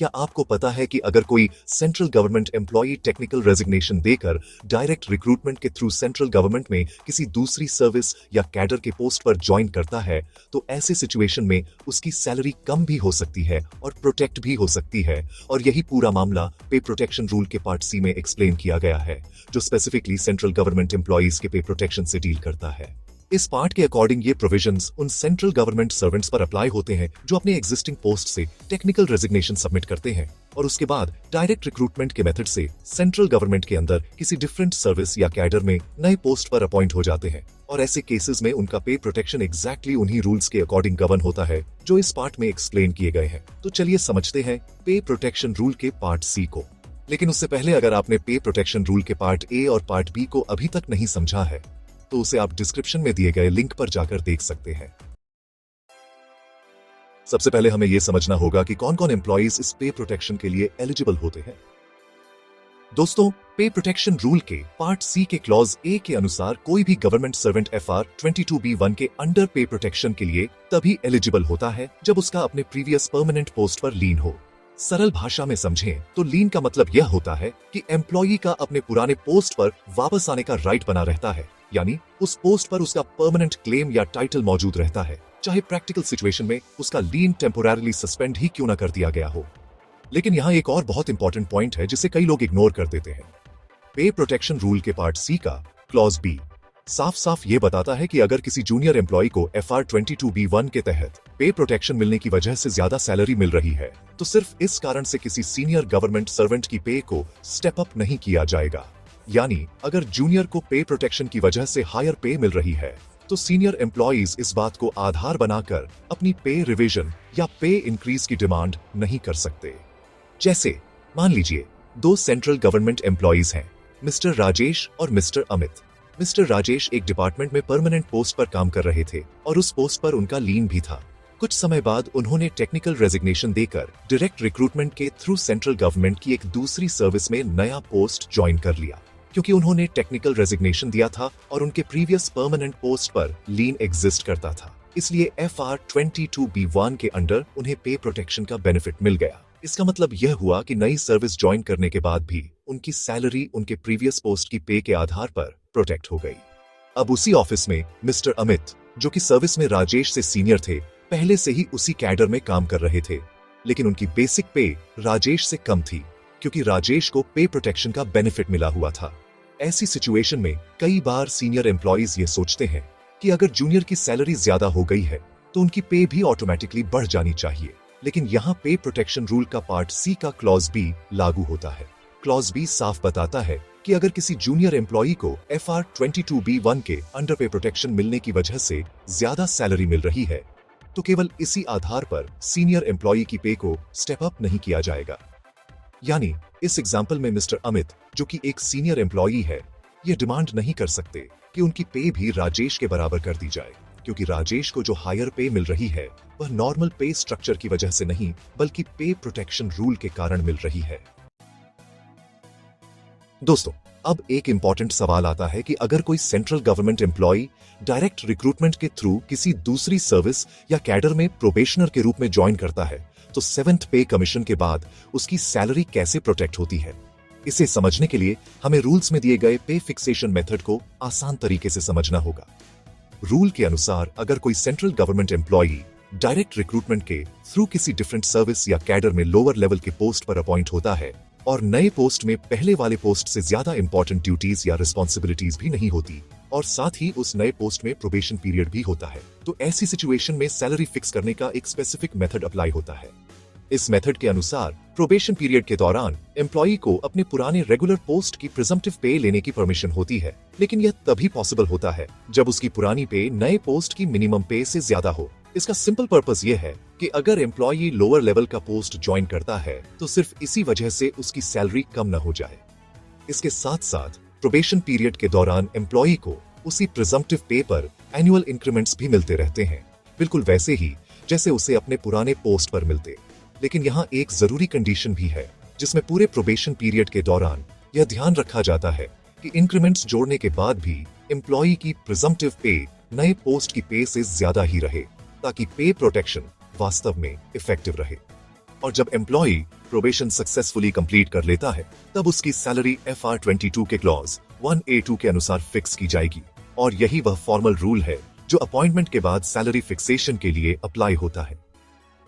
क्या आपको पता है कि अगर कोई central government employee technical resignation देकर डायरेक्ट रिक्रूटमेंट के थ्रू सेंट्रल गवर्नमेंट में किसी दूसरी सर्विस या कैडर के पोस्ट पर ज्वाइन करता है तो ऐसे सिचुएशन में उसकी सैलरी कम भी हो सकती है और प्रोटेक्ट भी हो सकती है। और यही पूरा मामला पे प्रोटेक्शन रूल के पार्ट सी में एक्सप्लेन किया गया है, जो स्पेसिफिकली सेंट्रल गवर्नमेंट एम्प्लॉइज के पे प्रोटेक्शन से डील करता है। इस पार्ट के अकॉर्डिंग ये प्रोविजंस उन सेंट्रल गवर्नमेंट सर्वेंट्स पर अप्लाई होते हैं जो अपने एग्जिस्टिंग पोस्ट से टेक्निकल रेजिग्नेशन सबमिट करते हैं और उसके बाद डायरेक्ट रिक्रूटमेंट के मेथड से सेंट्रल गवर्नमेंट के अंदर किसी डिफरेंट सर्विस या कैडर में नए पोस्ट पर अपॉइंट हो जाते हैं। और ऐसे केसेस में उनका पे प्रोटेक्शन एग्जैक्टली उन्हीं रूल्स के अकॉर्डिंग गवर्न होता है जो इस पार्ट में एक्सप्लेन किए गए हैं। तो चलिए समझते हैं पे प्रोटेक्शन रूल के पार्ट सी को। लेकिन उससे पहले अगर आपने पे प्रोटेक्शन रूल के पार्ट ए और पार्ट बी को अभी तक नहीं समझा है तो उसे आप डिस्क्रिप्शन में दिए गए लिंक पर जाकर देख सकते हैं। सबसे पहले हमें यह समझना होगा कि कौन कौन एम्प्लॉइज इस पे प्रोटेक्शन के लिए एलिजिबल होते हैं। दोस्तों, पे प्रोटेक्शन रूल के पार्ट सी के क्लॉज ए के अनुसार कोई भी गवर्नमेंट सर्वेंट FR 22B1 के अंडर पे प्रोटेक्शन के लिए तभी एलिजिबल होता है जब उसका अपने प्रीवियस परमानेंट पोस्ट पर लीन हो। सरल भाषा में समझें तो लीन का मतलब यह होता है कि एम्प्लॉई का अपने पुराने पोस्ट पर वापस आने का राइट बना रहता है, यानी उस पोस्ट पर उसका परमानेंट क्लेम या टाइटल मौजूद रहता है, चाहे प्रैक्टिकल सिचुएशन में उसका लीन टेम्पोररीली सस्पेंड ही क्यों ना कर दिया गया हो। लेकिन यहाँ एक और बहुत इंपॉर्टेंट पॉइंट है जिसे कई लोग इग्नोर कर देते हैं। पे प्रोटेक्शन रूल के पार्ट सी का क्लॉज बी साफ साफ ये बताता है कि अगर किसी जूनियर एम्प्लॉय को FR 22B1 के तहत पे प्रोटेक्शन मिलने की वजह से ज्यादा सैलरी मिल रही है तो सिर्फ इस कारण से किसी सीनियर गवर्नमेंट सर्वेंट की पे को स्टेप अप नहीं किया जाएगा। यानी अगर जूनियर को पे प्रोटेक्शन की वजह से हायर पे मिल रही है तो सीनियर एम्प्लॉइज इस बात को आधार बनाकर अपनी पे रिवीजन या पे इंक्रीज की डिमांड नहीं कर सकते। जैसे मान लीजिए दो सेंट्रल गवर्नमेंट एम्प्लॉइज हैं, मिस्टर राजेश और मिस्टर अमित। मिस्टर राजेश एक डिपार्टमेंट में परमानेंट पोस्ट पर काम कर रहे थे और उस पोस्ट पर उनका लीन भी था। कुछ समय बाद उन्होंने टेक्निकल रेजिग्नेशन देकर डायरेक्ट रिक्रूटमेंट के थ्रू सेंट्रल गवर्नमेंट की एक दूसरी सर्विस में नया पोस्ट ज्वाइन कर लिया। क्योंकि उन्होंने टेक्निकल रेजिग्नेशन दिया था और उनके प्रीवियस परमानेंट पोस्ट पर लीन एग्जिस्ट करता था, इसलिए FR 22B1 के अंडर उन्हें पे प्रोटेक्शन का बेनिफिट मिल गया। इसका मतलब यह हुआ कि नई सर्विस ज्वाइन करने के बाद भी उनकी सैलरी उनके प्रीवियस पोस्ट की पे के आधार पर प्रोटेक्ट हो गई। अब उसी ऑफिस में मिस्टर अमित, जो कि सर्विस में राजेश से सीनियर थे, पहले से ही उसी कैडर में काम कर रहे थे, लेकिन उनकी बेसिक पे राजेश से कम थी क्योंकि राजेश को पे प्रोटेक्शन का बेनिफिट मिला हुआ था। ऐसी सिचुएशन में कई बार सीनियर एम्प्लॉइज ये सोचते हैं कि अगर जूनियर की सैलरी ज्यादा हो गई है तो उनकी पे भी ऑटोमेटिकली बढ़ जानी चाहिए। लेकिन यहाँ पे प्रोटेक्शन रूल का पार्ट सी का क्लॉज बी लागू होता है। क्लॉज बी साफ बताता है कि अगर किसी जूनियर एम्प्लॉई को FR 22B1 के अंडर पे प्रोटेक्शन मिलने की वजह से ज्यादा सैलरी मिल रही है तो केवल इसी आधार पर सीनियर एम्प्लॉई की पे को स्टेप अप नहीं किया जाएगा। यानी इस एग्जाम्पल में मिस्टर अमित, जो कि एक सीनियर एम्प्लॉई है, ये डिमांड नहीं कर सकते कि उनकी पे भी राजेश के बराबर कर दी जाए, क्योंकि राजेश को जो हायर पे मिल रही है वह नॉर्मल पे स्ट्रक्चर की वजह से नहीं बल्कि पे प्रोटेक्शन रूल के कारण मिल रही है। दोस्तों, अब एक इंपॉर्टेंट सवाल आता है कि अगर कोई central government employee direct recruitment के थ्रू किसी दूसरी सर्विस या कैडर में प्रोबेशनर के रूप में ज्वाइन करता है तो 7th पे कमीशन के बाद उसकी सैलरी कैसे प्रोटेक्ट होती है। इसे समझने के लिए हमें रूल्स में दिए गए पे फिक्सेशन मेथड को आसान तरीके से समझना होगा। रूल के अनुसार अगर कोई central government employee direct recruitment के थ्रू किसी डिफरेंट सर्विस या कैडर में लोअर लेवल के पोस्ट पर अपॉइंट होता है और नए पोस्ट में पहले वाले पोस्ट से ज्यादा इंपॉर्टेंट ड्यूटीज या रिस्पॉन्सिबिलिटीज भी नहीं होती और साथ ही उस नए पोस्ट में प्रोबेशन पीरियड भी होता है, तो ऐसी सिचुएशन में सैलरी फिक्स करने का एक स्पेसिफिक मेथड अप्लाई होता है। इस मेथड के अनुसार प्रोबेशन पीरियड के दौरान एम्प्लॉई को अपने पुराने रेगुलर पोस्ट की प्रिजम्प्टिव पे लेने की परमिशन होती है, लेकिन यह तभी पॉसिबल होता है जब उसकी पुरानी पे नए पोस्ट की मिनिमम पे से ज्यादा हो। इसका सिंपल पर्पस यह है कि अगर एम्प्लॉई लोअर लेवल का पोस्ट ज्वाइन करता है तो सिर्फ इसी वजह से उसकी सैलरी कम न हो जाए। इसके साथ साथ प्रोबेशन पीरियड के दौरान एम्प्लॉई को उसी प्रिजम्प्टिव पे पर एनुअल इंक्रीमेंट्स भी मिलते रहते हैं, बिल्कुल वैसे ही जैसे उसे अपने पुराने पोस्ट पर मिलते। लेकिन यहाँ एक जरूरी कंडीशन भी है जिसमें पूरे प्रोबेशन पीरियड के दौरान यह ध्यान रखा जाता है कि इंक्रीमेंट्स जोड़ने के बाद भी एम्प्लॉई की प्रिजम्प्टिव पे नए पोस्ट की पे से ज्यादा ही रहे, ताकि पे प्रोटेक्शन वास्तव में इफेक्टिव रहे। और जब एम्प्लॉई प्रोबेशन सक्सेसफुली कंप्लीट कर लेता है तब उसकी सैलरी FR22 के क्लॉज 1A2 के अनुसार फिक्स की जाएगी। और यही वह फॉर्मल रूल है जो अपॉइंटमेंट के बाद सैलरी फिक्सेशन के लिए अप्लाई होता है।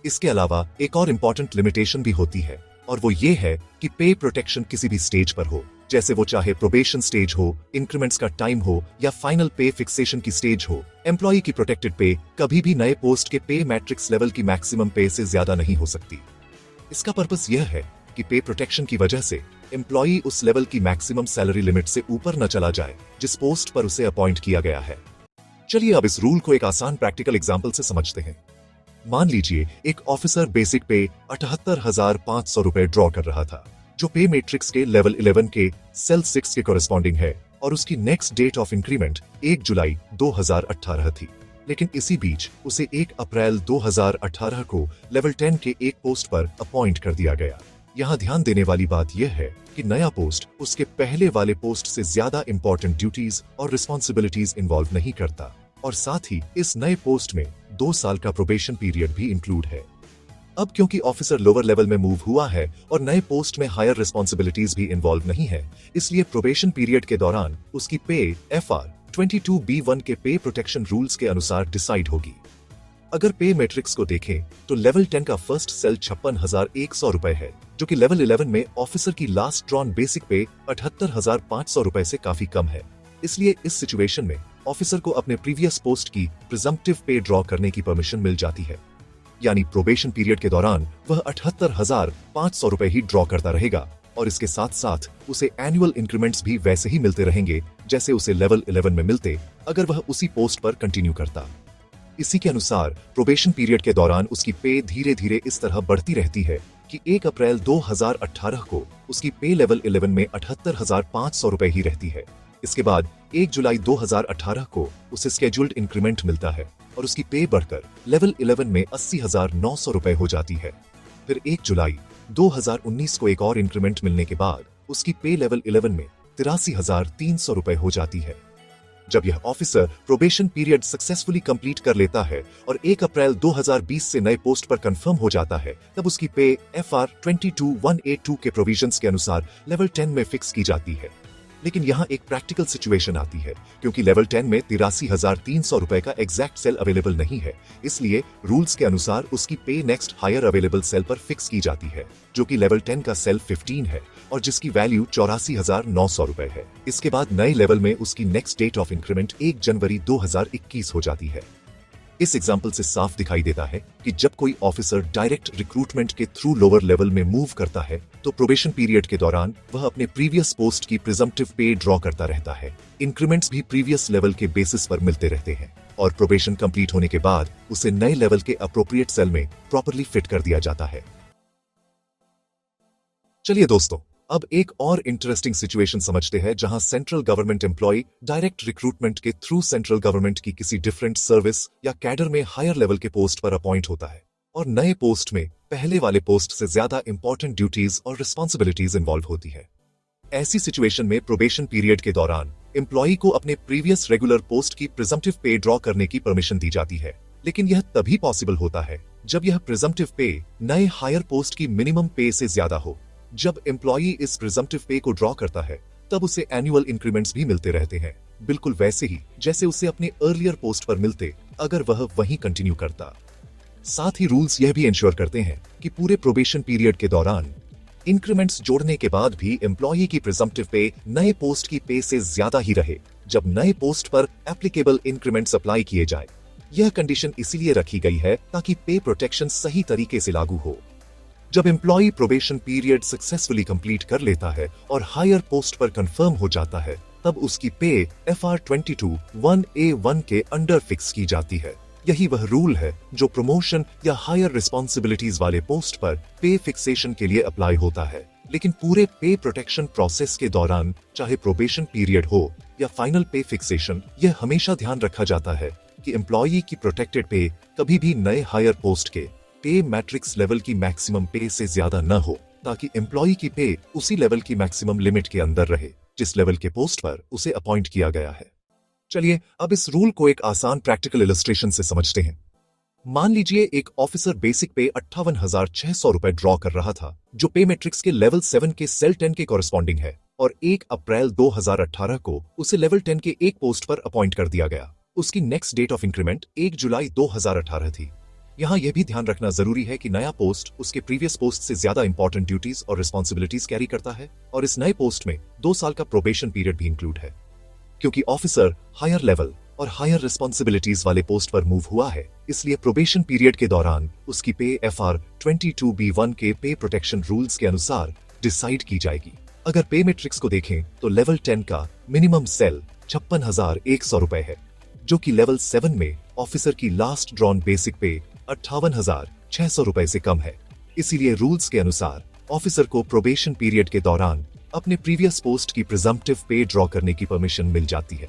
इसके अलावा एक और इम्पोर्टेंट लिमिटेशन भी होती है और वो ये है कि पे प्रोटेक्शन किसी भी स्टेज पर हो, जैसे वो चाहे प्रोबेशन स्टेज हो, इंक्रीमेंट्स का टाइम हो या फाइनल पे फिक्सेशन की स्टेज हो, एम्प्लॉई की प्रोटेक्टेड पे कभी भी नए पोस्ट के पे मैट्रिक्स लेवल की मैक्सिमम पे से ज्यादा नहीं हो सकती। इसका पर्पस यह है कि पे प्रोटेक्शन की वजह से एम्प्लॉई उस लेवल की मैक्सिमम सैलरी लिमिट से ऊपर न चला जाए जिस पोस्ट पर उसे अपॉइंट किया गया है। चलिए अब इस रूल को एक आसान प्रैक्टिकल एग्जाम्पल से समझते हैं। मान लीजिए एक ऑफिसर बेसिक पे 78,500 रुपए ड्रॉ कर रहा था, जो पे मैट्रिक्स के लेवल 11 के सेल 6 के कॉरेस्पॉन्डिंग है और उसकी नेक्स्ट डेट ऑफ इंक्रीमेंट 1 जुलाई 2018 थी। लेकिन इसी बीच उसे 1 अप्रैल 2018 को लेवल 10 के एक पोस्ट पर अपॉइंट कर दिया गया। यहाँ ध्यान देने वाली बात यह है कि नया पोस्ट उसके पहले वाले पोस्ट से ज्यादा इंपॉर्टेंट ड्यूटीज और रिस्पॉन्सिबिलिटीज इन्वॉल्व नहीं करता और साथ ही इस नए पोस्ट में 2 साल का प्रोबेशन पीरियड भी इंक्लूड है। अब क्योंकि ऑफिसर लोअर लेवल में मूव हुआ है और नए पोस्ट में हायर रिस्पॉन्सिबिलिटीज भी इन्वॉल्व नहीं है, इसलिए प्रोबेशन पीरियड के दौरान उसकी पे FR22B1 के पे प्रोटेक्शन रूल्स के अनुसार डिसाइड होगी। अगर पे मैट्रिक्स को देखें तो लेवल 10 का फर्स्ट सेल 56,100 रुपए है, जो कि लेवल 11 में ऑफिसर की लास्ट ड्रॉन बेसिक पे 78,500 रुपए से काफी कम है। इसलिए इस सिचुएशन में ऑफिसर को अपने प्रीवियस पोस्ट की प्रिजम्प्टिव पे ड्रॉ करने की परमिशन मिल जाती है, यानी प्रोबेशन पीरियड के दौरान वह 78,500 रुपए ही ड्रॉ करता रहेगा और इसके साथ साथ उसे एनुअल इंक्रीमेंट्स भी वैसे ही मिलते रहेंगे जैसे उसे लेवल 11 में मिलते अगर वह उसी पोस्ट पर कंटिन्यू करता। इसी के अनुसार प्रोबेशन पीरियड के दौरान उसकी पे धीरे धीरे इस तरह बढ़ती रहती है कि 1 अप्रैल 2018 को उसकी पे लेवल 11 में 78,500 रुपए ही रहती है। इसके बाद 1 जुलाई 2018 को उसे स्केड्यूल्ड इंक्रीमेंट मिलता है और उसकी पे बढ़कर लेवल 11 में 80,900 रुपए हो जाती है। फिर 1 जुलाई 2019 को एक और इंक्रीमेंट मिलने के बाद उसकी पे लेवल 11 में 83,300 रुपए हो जाती है। जब यह officer probation period successfully complete कर लेता है और 1 अप्रैल 2020 से नए पोस्ट पर कंफर्म हो जाता है, तब उसकी पे FR22182 के प्रोविजंस के अनुसार लेवल 10 में फिक्स की जाती है। लेकिन यहाँ एक प्रैक्टिकल सिचुएशन आती है, क्योंकि लेवल 10 में 83,300 रुपए का एग्जैक्ट सेल अवेलेबल नहीं है, इसलिए रूल्स के अनुसार उसकी पे नेक्स्ट हायर अवेलेबल सेल पर फिक्स की जाती है, जो कि लेवल 10 का सेल 15 है और जिसकी वैल्यू 84,900 रुपए है। इसके बाद नए लेवल में उसकी नेक्स्ट डेट ऑफ इंक्रीमेंट 1 जनवरी 2021 हो जाती है। इस एग्जाम्पल से साफ दिखाई देता है कि जब कोई ऑफिसर डायरेक्ट रिक्रूटमेंट के थ्रू लोअर लेवल में मूव करता है तो प्रोबेशन पीरियड के दौरान वह अपने प्रीवियस पोस्ट की प्रिजम्प्टिव पे ड्रॉ करता रहता है। इंक्रीमेंट्स भी प्रीवियस लेवल के बेसिस पर मिलते रहते हैं और प्रोबेशन कंप्लीट होने के बाद उसे नए लेवल के अप्रोप्रिएट सेल में प्रॉपरली फिट कर दिया जाता है। चलिए दोस्तों, अब एक और इंटरेस्टिंग सिचुएशन समझते हैं जहां central government employee direct recruitment के थ्रू सेंट्रल गवर्नमेंट की किसी डिफरेंट सर्विस या कैडर में हायर लेवल के पोस्ट पर अपॉइंट होता है और नए पोस्ट में पहले वाले पोस्ट से ज्यादा इंपॉर्टेंट ड्यूटीज और रिस्पॉन्सिबिलिटीज इन्वॉल्व होती है। ऐसी सिचुएशन में प्रोबेशन पीरियड के दौरान एम्प्लॉय को अपने प्रीवियस रेगुलर पोस्ट की प्रिजम्प्टिव पे ड्रॉ करने की परमिशन दी जाती है, लेकिन यह तभी पॉसिबल होता है जब यह प्रिजम्प्टिव पे नए हायर पोस्ट की मिनिमम पे से ज्यादा हो। जब एम्प्लॉई इस प्रिजम्प्टिव पे को ड्रॉ करता है तब उसे एनुअल इंक्रीमेंट्स भी मिलते रहते हैं, बिल्कुल वैसे ही जैसे उसे अपने अर्लियर पोस्ट पर मिलते अगर वह वहीं कंटिन्यू करता। साथ ही रूल्स यह भी इंश्योर करते हैं कि पूरे प्रोबेशन पीरियड के दौरान इंक्रीमेंट्स जोड़ने के बाद भी एम्प्लॉई की प्रिजम्प्टिव पे नए पोस्ट की पे से ज्यादा ही रहे जब नए पोस्ट पर एप्लीकेबल इंक्रीमेंट्स अप्लाई किए जाए। यह कंडीशन इसीलिए रखी गई है ताकि पे प्रोटेक्शन सही तरीके से लागू हो। जब employee probation period successfully complete कर लेता है और हायर पोस्ट पर कंफर्म हो जाता है, तब उसकी पे FR221A1 के अंडर फिक्स की जाती है। यही वह रूल है जो प्रमोशन या हायर रिस्पॉन्सिबिलिटीज वाले पोस्ट पर पे फिक्सेशन के लिए अप्लाई होता है। लेकिन पूरे पे प्रोटेक्शन प्रोसेस के दौरान, चाहे प्रोबेशन पीरियड हो या फाइनल पे फिक्सेशन, यह हमेशा ध्यान रखा जाता है कि एम्प्लॉई की प्रोटेक्टेड पे कभी भी नए हायर पोस्ट के पे मैट्रिक्स लेवल की मैक्सिमम पे से ज्यादा न हो, ताकि एम्प्लॉई की पे उसी लेवल की मैक्सिमम लिमिट के अंदर रहे जिस लेवल के पोस्ट पर उसे अपॉइंट किया गया है। चलिए अब इस रूल को एक आसान प्रैक्टिकल इलस्ट्रेशन से समझते हैं। मान लीजिए एक ऑफिसर बेसिक पे 58,600 रुपए ड्रॉ कर रहा था, जो पे मैट्रिक्स के लेवल 7 के सेल 10 के कॉरेस्पॉन्डिंग है, और 1 अप्रैल 2018 को उसे लेवल 10 के एक पोस्ट पर अपॉइंट कर दिया गया। उसकी नेक्स्ट डेट ऑफ इंक्रीमेंट 1 जुलाई 2018 थी। यहाँ यह भी ध्यान रखना जरूरी है कि नया पोस्ट उसके प्रीवियस पोस्ट से ज्यादा इंपॉर्टेंट ड्यूटीज और रिस्पॉन्सिबिलिटीज कैरी करता है, और इस नए पोस्ट में 2 साल का प्रोबेशन पीरियड भी इंक्लूड है। क्योंकि ऑफिसर हायर लेवल और हायर रिस्पॉन्सिबिलिटीज वाले पोस्ट पर मूव हुआ है, इसलिए प्रोबेशन पीरियड के दौरान उसकी पे FR 22B1 के पे प्रोटेक्शन रूल्स के अनुसार डिसाइड की जाएगी। अगर पे मैट्रिक्स को देखें तो लेवल 10 का मिनिमम सेल 56,100 रुपए है, जो कि लेवल 7 में ऑफिसर की लास्ट ड्रॉन बेसिक पे 58,600 रुपए से कम है। इसीलिए रूल्स के अनुसार ऑफिसर को प्रोबेशन पीरियड के दौरान अपने प्रीवियस पोस्ट की प्रिजम्प्टिव पे ड्रॉ करने की परमिशन मिल जाती है।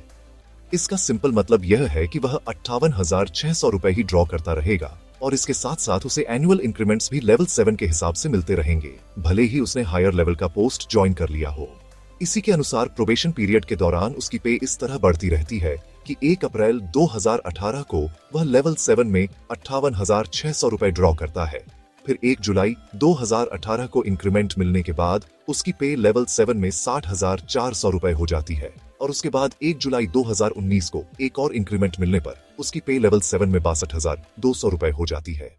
इसका सिंपल मतलब यह है कि वह 58,600 रुपए ही ड्रॉ करता रहेगा, और इसके साथ साथ उसे एनुअल इंक्रीमेंट्स भी लेवल 7 के हिसाब से मिलते रहेंगे, भले ही उसने हायर लेवल का पोस्ट ज्वाइन कर लिया हो। इसी के अनुसार प्रोबेशन पीरियड के दौरान उसकी पे इस तरह बढ़ती रहती है कि 1 अप्रैल 2018 को वह लेवल 7 में 58,600 रुपए ड्रॉ करता है। फिर 1 जुलाई 2018 को इंक्रीमेंट मिलने के बाद उसकी पे लेवल 7 में 60,400 रुपए हो जाती है, और उसके बाद 1 जुलाई 2019 को एक और इंक्रीमेंट मिलने पर उसकी पे लेवल 7 में 62,200 रुपए हो जाती है।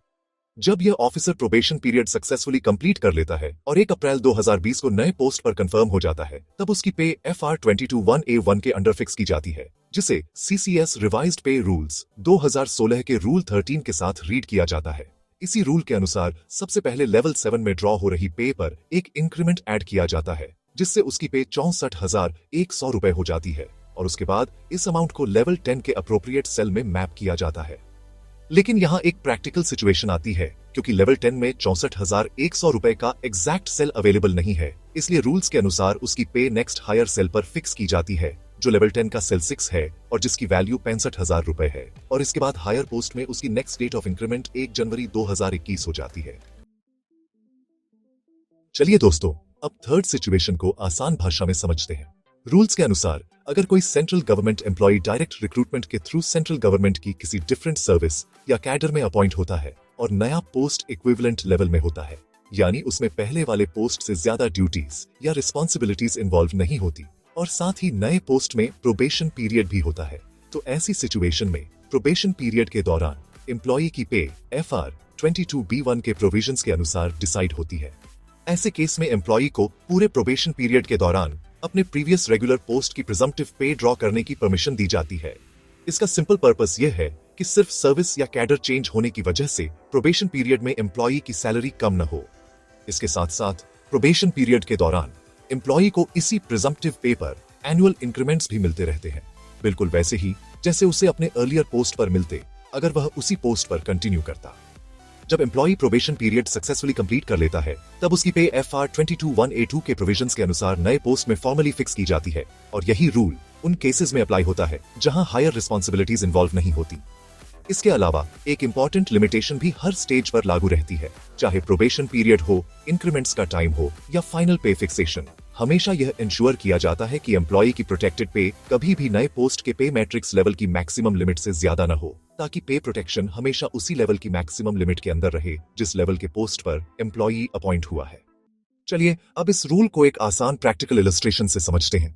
जब यह officer probation period successfully complete कर लेता है और 1 अप्रैल 2020 को नए पोस्ट पर कंफर्म हो जाता है, तब उसकी पे FR 22(1A1) के अंडर फिक्स की जाती है, जिसे CCS रिवाइज्ड पे रूल्स 2016 के रूल 13 के साथ रीड किया जाता है। इसी रूल के अनुसार सबसे पहले लेवल 7 में ड्रॉ हो रही पे पर एक इंक्रीमेंट ऐड किया जाता है, जिससे उसकी पे 64,100 रुपए हो जाती है, और उसके बाद इस अमाउंट को लेवल 10 के अप्रोप्रिएट सेल में मैप किया जाता है। लेकिन यहाँ एक प्रैक्टिकल सिचुएशन आती है, क्योंकि लेवल 10 में 64,100 रुपए का एग्जैक्ट सेल अवेलेबल नहीं है, इसलिए रूल्स के अनुसार उसकी पे नेक्स्ट हायर सेल पर फिक्स की जाती है, जो लेवल 10 का सेल 6 है और जिसकी वैल्यू 65,000 रुपए है, और इसके बाद हायर पोस्ट में उसकी नेक्स्ट डेट ऑफ इंक्रीमेंट 1 जनवरी 2021 हो जाती है। चलिए दोस्तों, अब थर्ड सिचुएशन को आसान भाषा में समझते हैं। रूल्स के अनुसार अगर कोई central government employee direct recruitment के थ्रू सेंट्रल गवर्नमेंट की किसी डिफरेंट सर्विस या कैडर में अपॉइंट होता है और नया पोस्ट इक्विवेलेंट लेवल में होता है, यानी उसमें पहले वाले पोस्ट से ज्यादा ड्यूटीज या रिस्पॉन्सिबिलिटीज इन्वॉल्व नहीं होती, और साथ ही नए पोस्ट में प्रोबेशन पीरियड भी होता है, तो ऐसी सिचुएशन में प्रोबेशन पीरियड के दौरान एम्प्लॉय की पे FR 22B1 के प्रोविजंस के अनुसार डिसाइड होती है। ऐसे केस में एम्प्लॉय को पूरे प्रोबेशन पीरियड के दौरान अपने प्रीवियस रेगुलर पोस्ट की प्रिजम्प्टिव पे ड्रॉ करने की परमिशन दी जाती है। इसका सिंपल पर्पस यह है कि सिर्फ सर्विस या कैडर चेंज होने की वजह से प्रोबेशन पीरियड में एम्प्लॉय की सैलरी कम न हो। इसके साथ साथ प्रोबेशन पीरियड के दौरान एम्प्लॉय को इसी प्रिजम्प्टिव पे पर एनुअल इंक्रीमेंट्स भी मिलते रहते हैं, बिल्कुल वैसे ही जैसे उसे अपने अर्लियर पोस्ट पर मिलते अगर वह उसी पोस्ट पर कंटिन्यू करता। जब employee probation period successfully complete कर लेता है, तब उसकी पे FR 22(1A2) के प्रोविजंस के अनुसार नए पोस्ट में फॉर्मली फिक्स की जाती है, और यही रूल उन केसेस में अप्लाई होता है जहां हायर रिस्पॉन्सिबिलिटीज इन्वॉल्व नहीं होती। इसके अलावा एक इंपॉर्टेंट लिमिटेशन भी हर स्टेज पर लागू रहती है, चाहे प्रोबेशन पीरियड हो, इंक्रीमेंट्स का टाइम हो या फाइनल पे फिक्सेशन। हमेशा यह इंश्योर किया जाता है कि एम्प्लॉय की प्रोटेक्टेड पे कभी भी नए पोस्ट के पे मैट्रिक्स लेवल की मैक्सिमम लिमिट से ज्यादा न हो, ताकि पे प्रोटेक्शन हमेशा उसी लेवल की मैक्सिमम लिमिट के अंदर रहे जिस लेवल के पोस्ट पर एम्प्लॉय अपॉइंट हुआ है। चलिए अब इस रूल को एक आसान प्रैक्टिकल इलस्ट्रेशन से समझते हैं।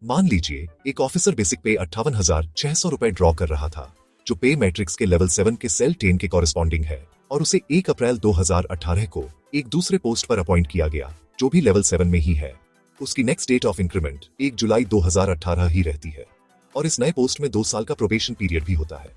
मान लीजिए एक ऑफिसर बेसिक पे 58,600 रुपए ड्रॉ कर रहा था, जो पे मैट्रिक्स के लेवल 7 के सेल 10 के कॉरेस्पॉन्डिंग है, और उसे 1 अप्रैल 2018 को एक दूसरे पोस्ट पर अपॉइंट किया गया, जो भी लेवल 7 में ही है। उसकी नेक्स्ट डेट ऑफ इंक्रीमेंट 1 जुलाई 2018 ही रहती है, और इस नए पोस्ट में 2 साल का प्रोबेशन पीरियड भी होता है।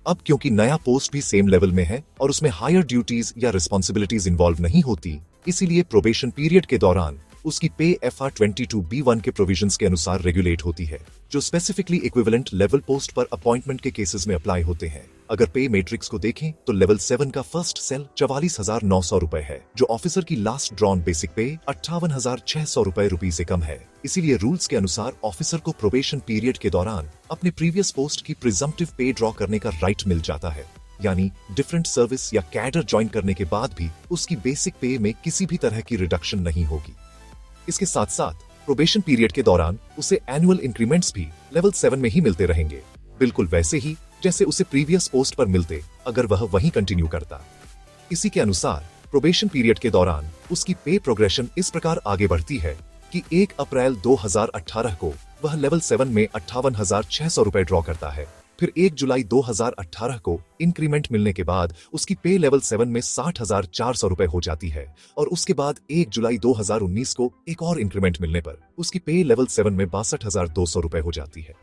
अब क्योंकि नया पोस्ट भी सेम लेवल में है और उसमें हायर ड्यूटीज या रिस्पॉन्सिबिलिटीज इन्वॉल्व नहीं होती, इसीलिए प्रोबेशन पीरियड के दौरान उसकी पे FR 22B1 के प्रोविजंस के अनुसार रेगुलेट होती है, जो स्पेसिफिकली इक्विवेलेंट लेवल पोस्ट पर अपॉइंटमेंट के केसेस में अप्लाई होते हैं। अगर पे मैट्रिक्स को देखें तो लेवल 7 का फर्स्ट सेल 44,900 रुपए है, जो ऑफिसर की लास्ट ड्रॉन बेसिक पे 58,600 रुपए से कम है। इसीलिए रूल्स के अनुसार ऑफिसर को प्रोबेशन पीरियड के दौरान अपने प्रीवियस पोस्ट की प्रिजम्प्टिव पे ड्रॉ करने का राइट मिल जाता है, यानी डिफरेंट सर्विस या कैडर ज्वाइन करने के बाद भी उसकी बेसिक पे में किसी भी तरह की रिडक्शन नहीं होगी। इसके साथ साथ प्रोबेशन पीरियड के दौरान उसे एनुअल इंक्रीमेंट्स भी लेवल 7 में ही मिलते रहेंगे, बिल्कुल वैसे ही जैसे उसे प्रीवियस पोस्ट पर मिलते अगर वह वहीं कंटिन्यू करता। इसी के अनुसार प्रोबेशन पीरियड के दौरान उसकी पे प्रोग्रेशन इस प्रकार आगे बढ़ती है कि 1 अप्रैल 2018 को वह लेवल 7 में 58,600 रुपए ड्रॉ करता है। फिर 1 जुलाई 2018 को इंक्रीमेंट मिलने के बाद उसकी पे लेवल 7 में 60,400 रुपए हो जाती है और उसके बाद 1 जुलाई 2019 को एक और इंक्रीमेंट मिलने पर उसकी पे लेवल 7 में 62,200 रुपए हो जाती है।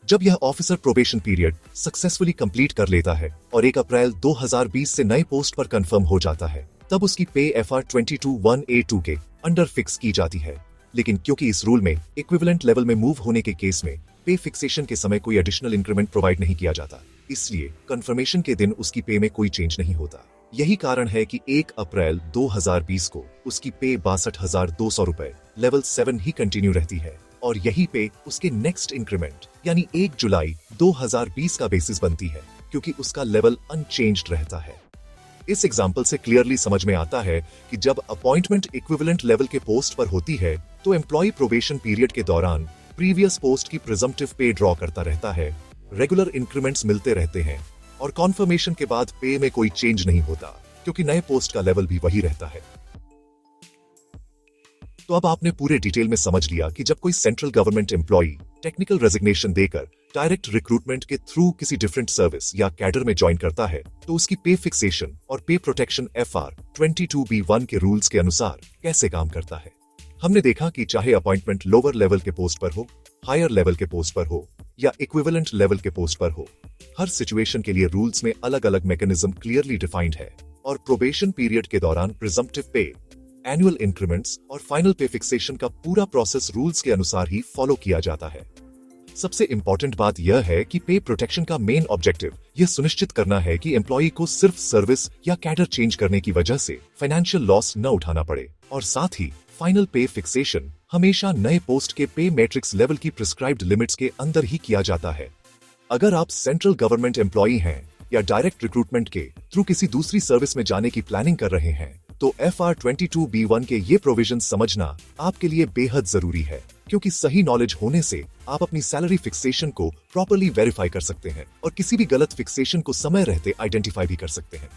जब यह officer probation period successfully complete कर लेता है और 1 अप्रैल 2020 से नए पोस्ट पर कंफर्म हो जाता है, तब उसकी पे FR 22(1A)(2) के अंडर फिक्स की जाती है। लेकिन क्योंकि इस रूल में इक्विवेलेंट लेवल में मूव होने के केस में पे फिक्सेशन के समय कोई एडिशनल इंक्रीमेंट प्रोवाइड नहीं किया जाता, इसलिए कंफर्मेशन के दिन उसकी पे में कोई चेंज नहीं होता। यही कारण है कि 1 अप्रैल 2020 को उसकी पे 62,200 रुपए लेवल 7 ही कंटिन्यू रहती है और यही पे उसके नेक्स्ट इंक्रीमेंट यानी 1 जुलाई 2020 का बेसिस बनती है, क्योंकि उसका लेवल अनचेंज्ड रहता है। इस एग्जाम्पल से क्लियरली समझ में आता है कि जब अपॉइंटमेंट इक्विवेलेंट लेवल के पोस्ट पर होती है तो एम्प्लॉय प्रोबेशन पीरियड के दौरान प्रीवियस पोस्ट की प्रिजम्प्टिव पे ड्रॉ करता रहता है, रेगुलर इंक्रीमेंट्स मिलते रहते हैं और कॉन्फर्मेशन के बाद पे में कोई चेंज नहीं होता, क्योंकि नए पोस्ट का लेवल भी वही रहता है। तो अब आपने पूरे डिटेल में समझ लिया कि जब कोई central government employee technical resignation देकर डायरेक्ट रिक्रूटमेंट के थ्रू किसी डिफरेंट सर्विस या कैडर में ज्वाइन करता है तो उसकी पे फिक्सेशन और पे प्रोटेक्शन FR 22(b)(1) के रूल्स के अनुसार कैसे काम करता है। हमने देखा कि चाहे अपॉइंटमेंट लोअर लेवल के पोस्ट पर हो, हायर लेवल के पोस्ट पर हो या इक्विवेलेंट लेवल के पोस्ट पर हो, हर सिचुएशन के लिए रूल्स में अलग अलग मैकेनिज्म क्लियरली डिफाइंड है और प्रोबेशन पीरियड के दौरान प्रिजम्प्टिव पे, एनुअल इंक्रीमेंट्स और फाइनल पे फिक्सेशन का पूरा प्रोसेस रूल्स के अनुसार ही फॉलो किया जाता है। सबसे इंपॉर्टेंट बात यह है कि पे प्रोटेक्शन का मेन ऑब्जेक्टिव यह सुनिश्चित करना है कि एम्प्लॉय को सिर्फ सर्विस या कैडर चेंज करने की वजह से फाइनेंशियल लॉस न उठाना पड़े और साथ ही फाइनल पे फिक्सेशन हमेशा नए पोस्ट के पे मैट्रिक्स लेवल की प्रिस्क्राइब्ड लिमिट्स के अंदर ही किया जाता है। अगर आप सेंट्रल गवर्नमेंट एम्प्लॉय हैं या डायरेक्ट रिक्रूटमेंट के थ्रू किसी दूसरी सर्विस में जाने की प्लानिंग कर रहे हैं तो FR 22(b)(1) के ये प्रोविजन समझना आपके लिए बेहद जरूरी है, क्योंकि सही नॉलेज होने से आप अपनी सैलरी फिक्सेशन को प्रॉपर्ली वेरीफाई कर सकते हैं और किसी भी गलत फिक्सेशन को समय रहते आइडेंटिफाई भी कर सकते हैं।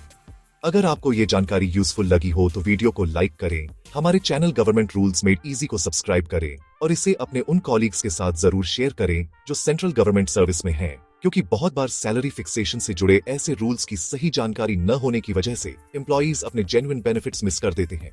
अगर आपको ये जानकारी यूजफुल लगी हो तो वीडियो को लाइक करें, हमारे channel government rules made easy को सब्सक्राइब करें और इसे अपने उन कॉलीग्स के साथ जरूर शेयर करें जो सेंट्रल गवर्नमेंट सर्विस में हैं, क्योंकि बहुत बार सैलरी फिक्सेशन से जुड़े ऐसे रूल्स की सही जानकारी न होने की वजह से एम्प्लॉयज अपने जेन्युइन बेनिफिट्स मिस कर देते हैं।